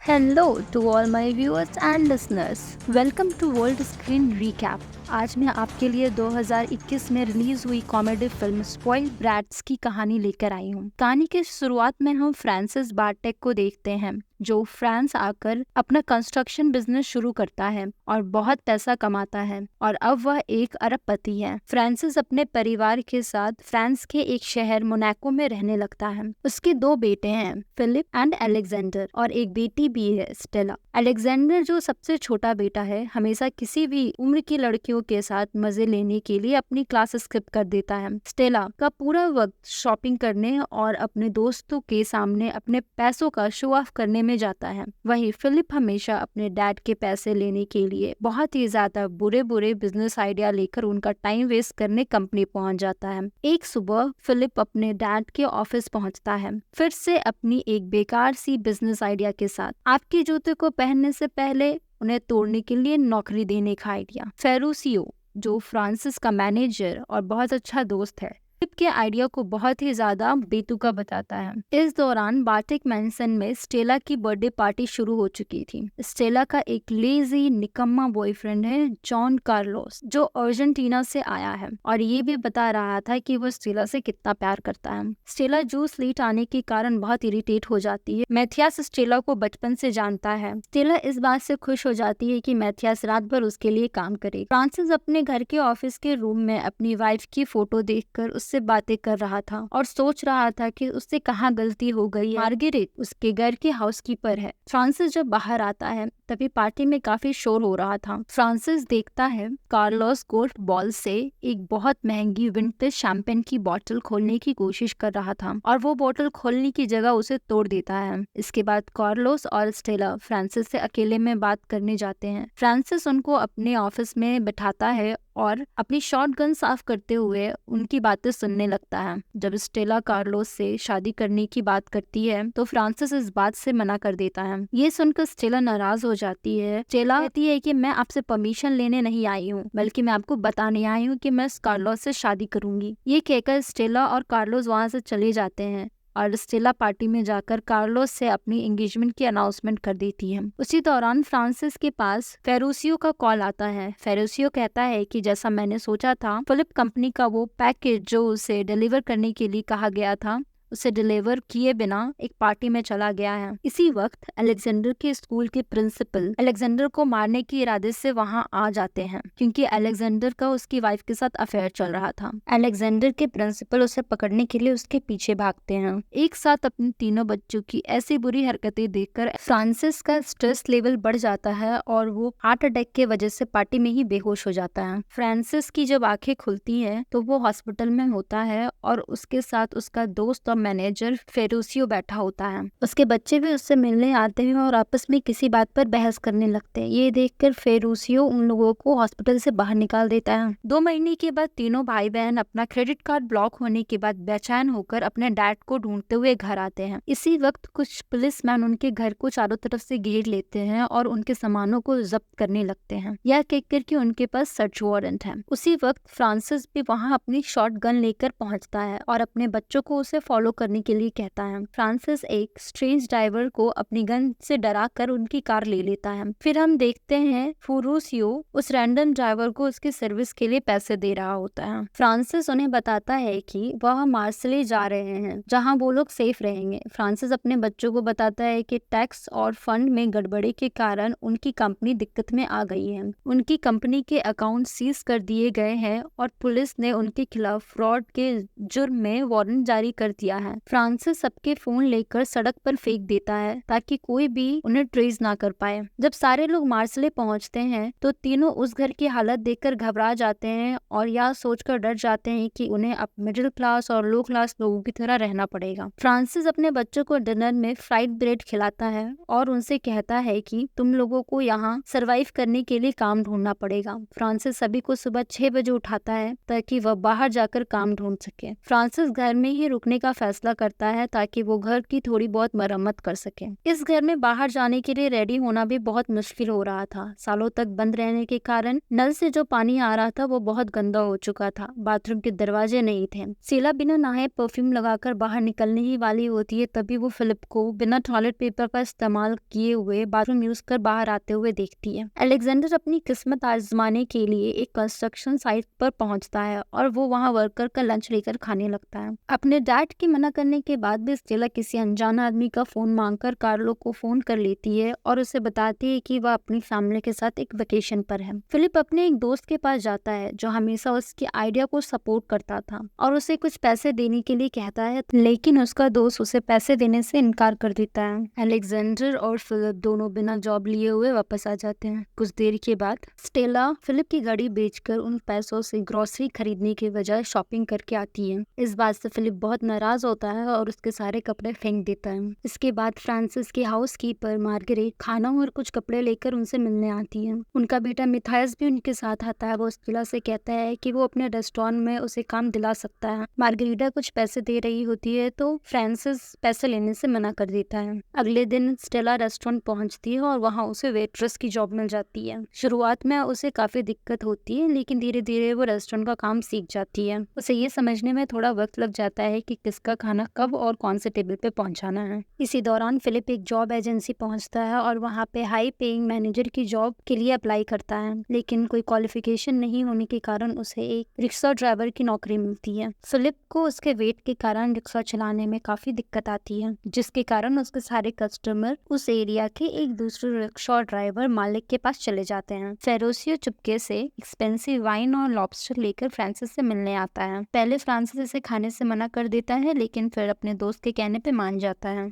Hello to all my viewers and listeners. Welcome to World Screen Recap. आज मैं आपके लिए 2021 में रिलीज हुई कॉमेडी फिल्म स्पॉइल्ड ब्रैट्स की कहानी लेकर आई हूँ। कहानी की शुरुआत में हम फ्रांसिस बार्टेक को देखते हैं जो फ्रांस आकर अपना कंस्ट्रक्शन बिजनेस शुरू करता है और बहुत पैसा कमाता है और अब वह एक अरबपति है। फ्रांसिस अपने परिवार के साथ फ्रांस के एक शहर मोनाको में रहने लगता है। उसके दो बेटे हैं, फिलिप एंड अलेक्जेंडर, और एक बेटी भी है, स्टेला। अलेक्जेंडर जो सबसे छोटा बेटा है, हमेशा किसी भी उम्र की लड़कियों के साथ मजे लेने के लिए अपनी क्लास स्किप कर देता है। स्टेला का पूरा वक्त शॉपिंग करने और अपने दोस्तों के सामने अपने पैसों का शो ऑफ करने में जाता है। वहीं फिलिप हमेशा अपने डैड के पैसे लेने के लिए बहुत ही ज्यादा बुरे बुरे बिजनेस आइडिया लेकर उनका टाइम वेस्ट करने कंपनी पहुंच जाता है। एक सुबह फिलिप अपने डैड के ऑफिस पहुंचता है, फिर से अपनी एक बेकार सी बिजनेस आइडिया के साथ। आपके जूते को पहनने से पहले उन्हें तोड़ने के लिए नौकरी देने का आइडिया। फेरुसियो जो फ्रांसिस का मैनेजर और बहुत अच्छा दोस्त है, फिलिप के आइडिया को बहुत ही ज्यादा बेतुका बताता है। इस दौरान बार्टेक मैंसन में स्टेला की बर्थडे पार्टी शुरू हो चुकी थी। स्टेला का एक लेजी निकम्मा बॉयफ्रेंड है, जॉन कार्लोस, जो अर्जेंटीना से आया है और ये भी बता रहा था कि वो स्टेला से कितना प्यार करता है। स्टेला जूस लेट आने के कारण बहुत इरिटेट हो जाती है। मैथियास स्टेला को बचपन से जानता है। स्टेला इस बात से खुश हो जाती है कि मैथियास रात भर उसके लिए काम करे। फ्रांसिस अपने घर के ऑफिस के रूम में अपनी वाइफ की फोटो देखकर उससे बातें कर रहा था और सोच रहा था कि उससे कहाँ गलती हो गई है। मार्गरेट उसके घर की हाउसकीपर है। फ्रांसिस जब बाहर आता है तभी पार्टी में काफी शोर हो रहा था। फ्रांसिस देखता है कार्लोस गोल्फ बॉल से एक बहुत महंगी विंटेज शैंपेन की बोतल खोलने की कोशिश कर रहा था और वो बोतल खोलने की जगह उसे तोड़ देता है। इसके बाद कार्लोस और स्टेला फ्रांसिस से अकेले में बात करने जाते हैं। फ्रांसिस उनको अपने ऑफिस में बैठाता है और अपनी शॉटगन साफ करते हुए उनकी बातें सुनने लगता है। जब स्टेला कार्लोस से शादी करने की बात करती है तो फ्रांसिस इस बात से मना कर देता है। ये सुनकर स्टेला नाराज हो जाती है। स्टेला कहती है कि मैं आपसे परमिशन लेने नहीं आई हूँ, बल्कि मैं आपको बताने आई हूँ कि मैं कार्लोस से शादी करूंगी। ये कहकर स्टेला और कार्लोस वहाँ से चले जाते हैं और स्टेला पार्टी में जाकर कार्लोस से अपनी एंगेजमेंट की अनाउंसमेंट कर देती है। उसी दौरान फ्रांसिस के पास फेरुसियो का कॉल आता है। फेरुसियो कहता है कि जैसा मैंने सोचा था, फिलिप कंपनी का वो पैकेज जो उसे डिलीवर करने के लिए कहा गया था, उसे डिलीवर किए बिना एक पार्टी में चला गया है। इसी वक्त अलेक्जेंडर के स्कूल के प्रिंसिपल अलेक्जेंडर को मारने के इरादे से वहां आ जाते हैं क्योंकि अलेक्जेंडर का उसकी वाइफ के साथ अफेयर चल रहा था। अलेक्जेंडर के प्रिंसिपल उसे पकड़ने के लिए उसके पीछे भागते हैं। एक साथ अपने तीनों बच्चों की ऐसी बुरी हरकतें देखकर फ्रांसिस का स्ट्रेस लेवल बढ़ जाता है और वो हार्ट अटैक के वजह से पार्टी में ही बेहोश हो जाता है। फ्रांसिस की जब आंखें खुलती है तो वो हॉस्पिटल में होता है और उसके साथ उसका दोस्त मैनेजर फेरुसियो बैठा होता है। उसके बच्चे भी उससे मिलने आते हैं और आपस में किसी बात पर बहस करने लगते हैं। ये देखकर फेरुसियो उन लोगों को हॉस्पिटल से बाहर निकाल देता है। 2 महीने के बाद तीनों भाई बहन अपना क्रेडिट कार्ड ब्लॉक होने के बाद बेचैन होकर अपने डैड को ढूंढते हुए घर आते हैं। इसी वक्त कुछ पुलिसमैन उनके घर को चारों तरफ से घेर लेते हैं और उनके सामानों को जब्त करने लगते हैं, यह कहकर कि उनके पास सर्च वारंट है। उसी वक्त फ्रांसिस भी वहाँ अपनी शॉट गन लेकर पहुँचता है और अपने बच्चों को उसे फॉलो करने के लिए कहता है। फ्रांसिस एक स्ट्रेंज ड्राइवर को अपनी गन से डरा कर उनकी कार ले लेता है। फिर हम देखते हैं फेरुसियो उस रैंडम ड्राइवर को उसकी सर्विस के लिए पैसे दे रहा होता है। फ्रांसिस उन्हें बताता है कि वह मार्सेले जा रहे हैं जहां वो लोग सेफ रहेंगे। फ्रांसिस अपने बच्चों को बताता है कि टैक्स और फंड में गड़बड़ी के कारण उनकी कंपनी दिक्कत में आ गई है। उनकी कंपनी के अकाउंट सीज कर दिए गए हैं और पुलिस ने उनके खिलाफ फ्रॉड के जुर्म में वारंट जारी कर दिया है। फ्रांसिस सबके फोन लेकर सड़क पर फेंक देता है ताकि कोई भी उन्हें ट्रेस ना कर पाए। जब सारे लोग मार्सेले पहुंचते हैं तो तीनों उस घर की हालत देखकर घबरा जाते हैं और यह सोचकर डर जाते हैं कि उन्हें अब मिडिल क्लास और लो क्लास लोगों की तरह रहना पड़ेगा। फ्रांसिस अपने बच्चों को डिनर में फ्राइड ब्रेड खिलाता है और उनसे कहता है कि तुम लोगों को यहाँ सरवाइव करने के लिए काम ढूंढना पड़ेगा। फ्रांसिस सभी को सुबह 6 बजे उठाता है ताकि वह बाहर जाकर काम ढूंढ सके। फ्रांसिस घर में ही रुकने का फैसला करता है ताकि वो घर की थोड़ी बहुत मरम्मत कर सके। इस घर में बाहर जाने के लिए रेडी होना भी बहुत मुश्किल हो रहा था। सालों तक बंद रहने के कारण नल से जो पानी आ रहा था वो बहुत गंदा हो चुका था। बाथरूम के दरवाजे नहीं थे। शीला बिना नहाए परफ्यूम लगाकर बाहर निकलने ही वाली होती है, तभी वो फिलिप को बिना टॉयलेट पेपर का इस्तेमाल किए हुए बाथरूम यूज कर बाहर आते हुए देखती है। अलेक्जेंडर अपनी किस्मत आजमाने के लिए एक कंस्ट्रक्शन साइट पर पहुंचता है और वो वहां वर्कर का लंच लेकर खाने लगता है। अपने डैड के मना करने के बाद भी स्टेला किसी अनजान आदमी का फोन मांगकर कार्लो को फोन कर लेती है और उसे बताती है कि वह अपनी फैमिली के साथ एक वेकेशन पर है। फिलिप अपने एक दोस्त के पास जाता है जो हमेशा उसकी आइडिया को सपोर्ट करता था और उसे कुछ पैसे देने के लिए कहता है, लेकिन उसका दोस्त उसे पैसे देने से इनकार कर देता है। अलेक्जेंडर और फिलिप दोनों बिना जॉब लिए हुए वापस आ जाते हैं। कुछ देर के बाद स्टेला फिलिप की गाड़ी बेचकर उन पैसों से ग्रोसरी खरीदने के बजाय शॉपिंग करके आती है। इस बात से फिलिप बहुत नाराज होता है और उसके सारे कपड़े फेंक देता है। इसके बाद फ्रांसिस की हाउसकीपर मार्गरेट खाना और कुछ कपड़े लेकर उनसे मिलने आती है। उनका बेटा मिथाइस भी उनके साथ आता है। वो स्टेला से कहता है कि वो अपने रेस्टोरेंट में उसे काम दिला सकता है। मार्गरीटा कुछ पैसे दे रही होती है तो फ्रांसिस पैसे लेने से मना कर देता है। अगले दिन स्टेला रेस्टोरेंट पहुंचती है और वहां उसे वेट्रेस की जॉब मिल जाती है। शुरुआत में उसे काफी दिक्कत होती है, लेकिन धीरे धीरे वो रेस्टोरेंट का काम सीख जाती है। उसे ये समझने में थोड़ा वक्त लग जाता है कि किसका खाना कब और कौन से टेबल पे पहुंचाना है। इसी दौरान फिलिप एक जॉब एजेंसी पहुंचता है और वहां पे हाई पेइंग मैनेजर की जॉब के लिए अप्लाई करता है, लेकिन कोई क्वालिफिकेशन नहीं होने के कारण उसे एक रिक्शा ड्राइवर की नौकरी मिलती है। फिलिप को उसके वेट के कारण रिक्शा चलाने में काफी दिक्कत आती है, जिसके कारण उसके सारे कस्टमर उस एरिया के एक दूसरे रिक्शा ड्राइवर मालिक के पास चले जाते हैं। फेरोसियो चुपके से एक्सपेंसिव वाइन और लॉबस्टर लेकर फ्रांसिस से मिलने आता है। पहले फ्रांसिस इसे खाने से मना कर देता है, लेकिन फिर अपने दोस्त के कहने पे मान जाता है।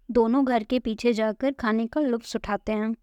दोनों घर के पीछे जाकर खाने का लुत्फ उठाते हैं।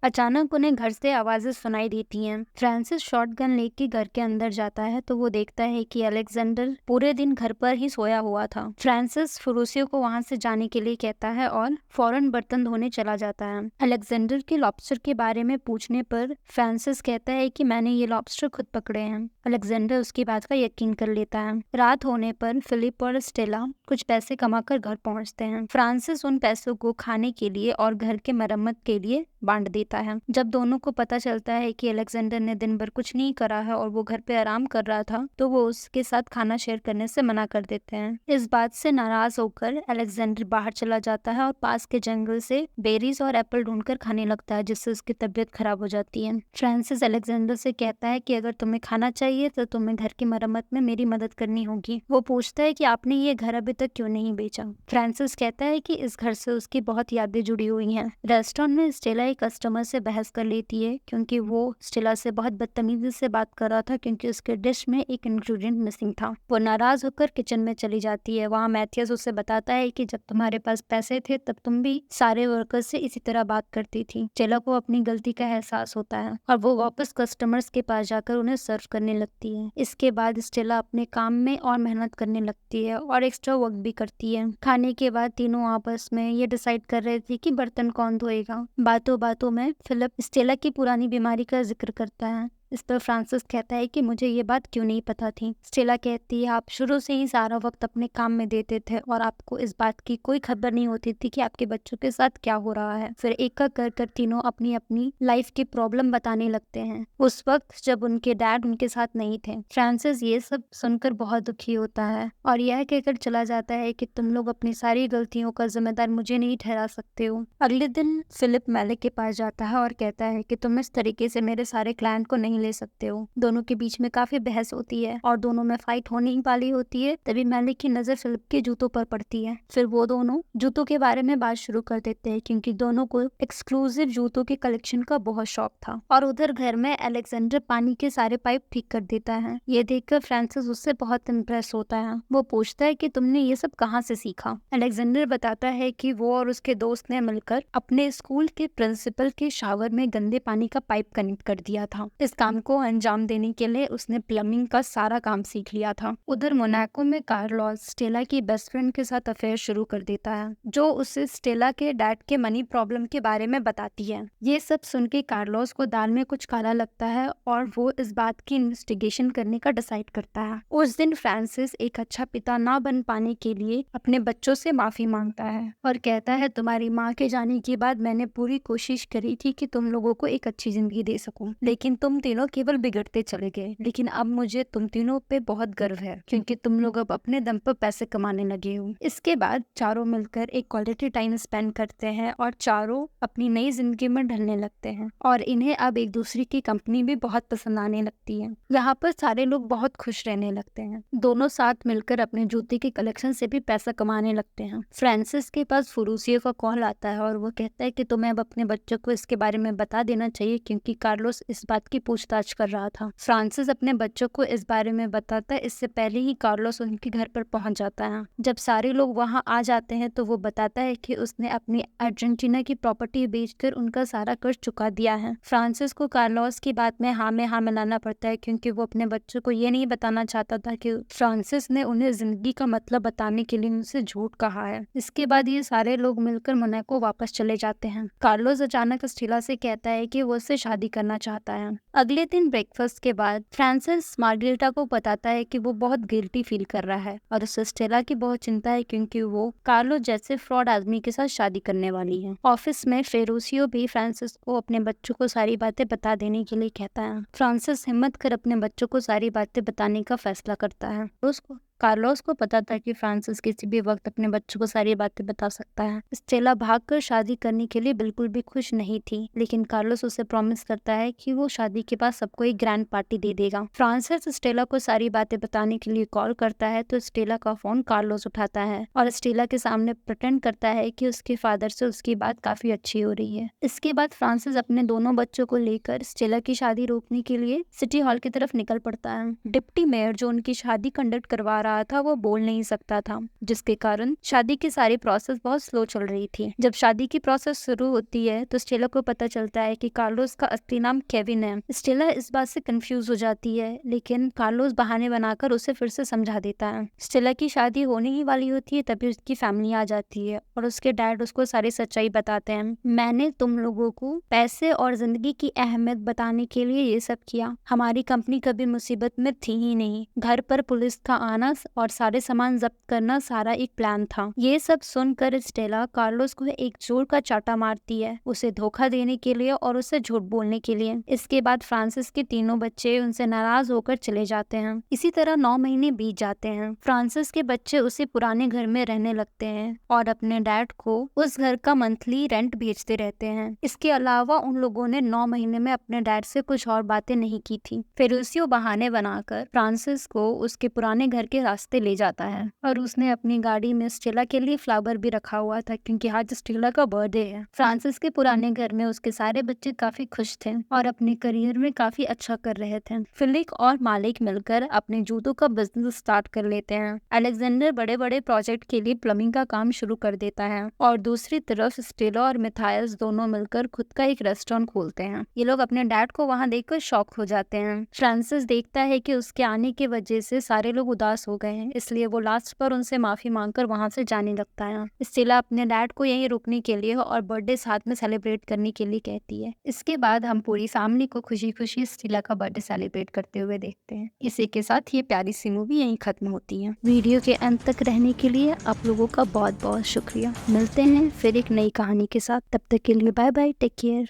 अचानक उन्हें घर से आवाजें सुनाई देती हैं। फ्रांसिस शॉटगन लेके घर के अंदर जाता है तो वो देखता है कि अलेक्जेंडर पूरे दिन घर पर ही सोया हुआ था। फ्रांसिस फुरुसियो को वहां से जाने के लिए कहता है और फौरन बर्तन धोने चला जाता है। अलेक्जेंडर के लॉबस्टर के बारे में पूछने पर फ्रांसिस कहता है कि मैंने ये लॉबस्टर खुद पकड़े हैं। अलेक्जेंडर उसकी बात का यकीन कर लेता है। रात होने पर फिलिप और स्टेला कुछ पैसे कमाकर घर पहुंचते हैं। फ्रांसिस उन पैसों को खाने के लिए और घर के मरम्मत के लिए बांट देता है। जब दोनों को पता चलता है कि अलेक्जेंडर ने दिन भर कुछ नहीं करा है और वो घर पे आराम कर रहा था, तो वो उसके साथ खाना शेयर करने से मना कर देते हैं। इस बात से नाराज होकर अलेक्जेंडर बाहर चला जाता है और पास के जंगल से बेरीज और एप्पल ढूंढकर खाने लगता है, जिससे उसकी तबीयत खराब हो जाती है। फ्रांसिस अलेक्जेंडर से कहता है कि अगर तुम्हें खाना चाहिए तो तुम्हें घर की मरम्मत में मेरी मदद करनी होगी। वो पूछता है कि आपने ये घर अभी तक क्यों नहीं बेचा। फ्रांसिस कहता है कि इस घर से उसकी बहुत यादें जुड़ी हुई हैं। रेस्टोरेंट में स्टेला एक कस्टमर से बहस कर लेती है क्योंकि वो स्टेला से बहुत बदतमीजी से बात कर रहा था, क्योंकि उसके डिश में एक इंग्रेडिएंट मिसिंग था। वो नाराज होकर किचन में चली जाती है। वहाँ मैथियस उसे बताता है कि जब तुम्हारे पास पैसे थे तब तुम भी सारे वर्कर्स से इसी तरह बात करती थी। स्टेला को अपनी गलती का एहसास होता है और वो वापस कस्टमर्स के पास जाकर उन्हें सर्व करने लगती है। इसके बाद स्टेला अपने काम में और मेहनत करने लगती है और एक्स्ट्रा वर्क भी करती है। खाने के बाद तीनों आपस में ये डिसाइड कर रहे थे कि बर्तन कौन धोएगा। बातों बातों में फिलिप स्टेला की पुरानी बीमारी का जिक्र करता है। इस पर फ्रांसिस कहता है कि मुझे ये बात क्यों नहीं पता थी। स्टेला कहती है, आप शुरू से ही सारा वक्त अपने काम में देते थे और आपको इस बात की कोई खबर नहीं होती थी कि आपके बच्चों के साथ क्या हो रहा है। फिर एक एक कर तीनों अपनी अपनी लाइफ की प्रॉब्लम बताने लगते हैं, उस वक्त जब उनके डैड उनके साथ नहीं थे। फ्रांसिस ये सब सुनकर बहुत दुखी होता है और यह कहकर चला जाता है कि तुम लोग अपनी सारी गलतियों का जिम्मेदार मुझे नहीं ठहरा सकते हो। अगले दिन फिलिप मैलिक के पास जाता है और कहता है कि तुम इस तरीके से मेरे सारे क्लाइंट को नहीं ले सकते हो। दोनों के बीच में काफी बहस होती है और दोनों में फाइट होने ही वाली होती है। तभी मैलिक की नजर फिलिप के जूतों पर पड़ती है। फिर वो दोनों जूतों के बारे में बात शुरू कर देते हैं, क्योंकि दोनों को एक्सक्लूसिव जूतों के कलेक्शन का बहुत शौक था। और उधर घर में अलेक्जेंडर पानी के सारे पाइप ठीक कर देता है। ये देखकर फ्रांसिस उससे बहुत इम्प्रेस होता है। वो पूछता है कि तुमने ये सब कहाँ से सीखा। अलेक्जेंडर बताता है कि वो और उसके दोस्त ने मिलकर अपने स्कूल के प्रिंसिपल के शावर में गंदे पानी का पाइप कनेक्ट कर दिया था। इस काम को अंजाम देने के लिए उसने प्लम्बिंग का सारा काम सीख लिया था। उधर मोनाको में कार्लोस स्टेला की बेस्ट फ्रेंड के साथ अफेयर शुरू कर देता है, जो उसे स्टेला के डैड के मनी प्रॉब्लम के बारे में बताती है। ये सब सुन के कार्लोस को दाल में कुछ काला लगता है और वो इस बात की इन्वेस्टिगेशन करने का डिसाइड करता है। उस दिन फ्रांसिस एक अच्छा पिता ना बन पाने के लिए अपने बच्चों से माफी मांगता है और कहता है, तुम्हारी माँ के जाने के बाद मैंने पूरी कोशिश करी थी कि तुम लोगों को एक अच्छी जिंदगी दे सकूं, लेकिन तुम तीनों केवल बिगड़ते चले गए। लेकिन अब मुझे तुम तीनों पे बहुत गर्व है क्योंकि तुम लोग अब अपने दम पर पैसे कमाने लगे हो। इसके बाद चारों मिलकर एक क्वालिटी टाइम स्पेंड करते हैं और चारों अपनी नई जिंदगी में ढलने लगते हैं और इन्हें अब एक दूसरे की कंपनी भी बहुत पसंद आने लगती है। यहाँ पर सारे लोग बहुत खुश रहने लगते हैं। दोनों साथ मिलकर अपने जूते के कलेक्शन से भी पैसा कमाने लगते हैं। फ्रांसिस के पास फुरूसियो का कॉल आता है और वो कहता है कि तुम्हें अब अपने बच्चों को इसके बारे में बता देना चाहिए क्योंकि कार्लोस इस बात की पूछताछ कर रहा था। फ्रांसिस अपने बच्चों को इस बारे में बताता है, इससे पहले ही कार्लोस उनके घर पर पहुंच जाता है। जब सारे लोग वहां आ जाते हैं तो वो बताता है कि उसने अपनी अर्जेंटीना की प्रॉपर्टी बेचकर उनका सारा कर्ज चुका दिया है। फ्रांसिस को कार्लोस की बात में हाँ मिलाना पड़ता है क्योंकि वो अपने बच्चों को ये नहीं बताना चाहता था कि फ्रांसिस ने उन्हें जिंदगी का मतलब बताने के लिए उनसे झूठ कहा है। इसके बाद ये सारे लोग मिलकर मोनाको वापस चले जाते हैं। कार्लोस अचानक स्टेला से कहता है कि वो उससे शादी करना चाहता है। अगले दिन ब्रेकफास्ट के बाद फ्रांसिस मार्गरेटा को बताता है कि वो बहुत गिल्टी फील कर रहा है और उसे स्टेला की बहुत चिंता है क्योंकि वो कार्लोस जैसे फ्रॉड आदमी के साथ शादी करने वाली है। ऑफिस में फेरुसियो भी फ्रांसिस को अपने बच्चों को सारी बातें बता देने के लिए कहता है। फ्रांसिस हिम्मत कर अपने बच्चों को सारी बातें बताने का फैसला करता है। उसको कार्लोस को पता था कि फ्रांसिस किसी भी वक्त अपने बच्चों को सारी बातें बता सकता है। स्टेला भागकर शादी करने के लिए बिल्कुल भी खुश नहीं थी, लेकिन कार्लोस उसे प्रॉमिस करता है कि वो शादी के बाद सबको एक ग्रैंड पार्टी दे देगा। फ्रांसिस स्टेला को सारी बातें बताने के लिए कॉल करता है तो स्टेला का फोन कार्लोस उठाता है और स्टेला के सामने प्रिटेंड करता है कि उसके फादर से उसकी बात काफी अच्छी हो रही है। इसके बाद फ्रांसिस अपने दोनों बच्चों को लेकर स्टेला की शादी रोकने के लिए सिटी हॉल की तरफ निकल पड़ता है। डिप्टी मेयर जो उनकी शादी कंडक्ट करवा रहा था वो बोल नहीं सकता था, जिसके कारण शादी की सारी प्रोसेस बहुत स्लो चल रही थी। जब शादी की प्रोसेस शुरू होती है तो स्टेला को पता चलता है कि कार्लोस का असली नाम केविन है। स्टेला इस बात से कंफ्यूज हो जाती है, लेकिन कार्लोस बहाने बनाकर उसे फिर से समझा देता है। स्टेला की शादी होने ही वाली होती है तभी उसकी फैमिली आ जाती है और उसके डैड उसको सारी सच्चाई बताते हैं। मैंने तुम लोगों को पैसे और जिंदगी की अहमियत बताने के लिए ये सब किया। हमारी कंपनी कभी मुसीबत में थी ही नहीं। घर पर पुलिस का आना और सारे सामान जब्त करना सारा एक प्लान था। ये सब सुनकर स्टेला कार्लोस को एक जोर का चाटा मारती है, उसे धोखा देने के लिए और उसे झूठ बोलने के लिए। इसके बाद फ्रांसिस के तीनों बच्चे उनसे नाराज होकर चले जाते हैं। इसी तरह 9 महीने बीत जाते हैं। फ्रांसिस के बच्चे उसी पुराने घर में रहने लगते हैं और अपने डैड को उस घर का मंथली रेंट भेजते रहते हैं। इसके अलावा उन लोगों ने 9 महीने में अपने डैड से कुछ और बातें नहीं की थी। फेरुसियो बहाने बनाकर फ्रांसिस को उसके पुराने घर के रास्ते ले जाता है और उसने अपनी गाड़ी में स्टेला के लिए फ्लावर भी रखा हुआ था क्योंकि आज स्टेला का बर्थडे है। फ्रांसिस के पुराने घर में उसके सारे बच्चे काफी खुश थे और अपने करियर में काफी अच्छा कर रहे थे। फिलिक और मालिक मिलकर अपने जूतों का बिजनेस स्टार्ट कर लेते हैं। अलेक्जेंडर बड़े बड़े प्रोजेक्ट के लिए प्लम्बिंग का काम शुरू कर देता है और दूसरी तरफ स्टेला और मिथायस दोनों मिलकर खुद का एक रेस्टोरेंट खोलते हैं। ये लोग अपने डैड को वहाँ देखकर शॉक हो जाते हैं। फ्रांसिस देखता है कि उसके आने की वजह से सारे लोग उदास हो गए हैं, इसलिए वो लास्ट पर उनसे माफी मांगकर वहां से जाने लगता है। स्टेला अपने डैड को यहीं रुकने के लिए और बर्थडे साथ में सेलिब्रेट करने के लिए कहती है। इसके बाद हम पूरी फैमिली को खुशी खुशी स्टेला का बर्थडे सेलिब्रेट करते हुए देखते हैं। इसी के साथ ये प्यारी सी मूवी यहीं खत्म होती है। वीडियो के अंत तक रहने के लिए आप लोगों का बहुत बहुत शुक्रिया। मिलते हैं फिर एक नई कहानी के साथ, तब तक के लिए बाय बाय, टेक केयर।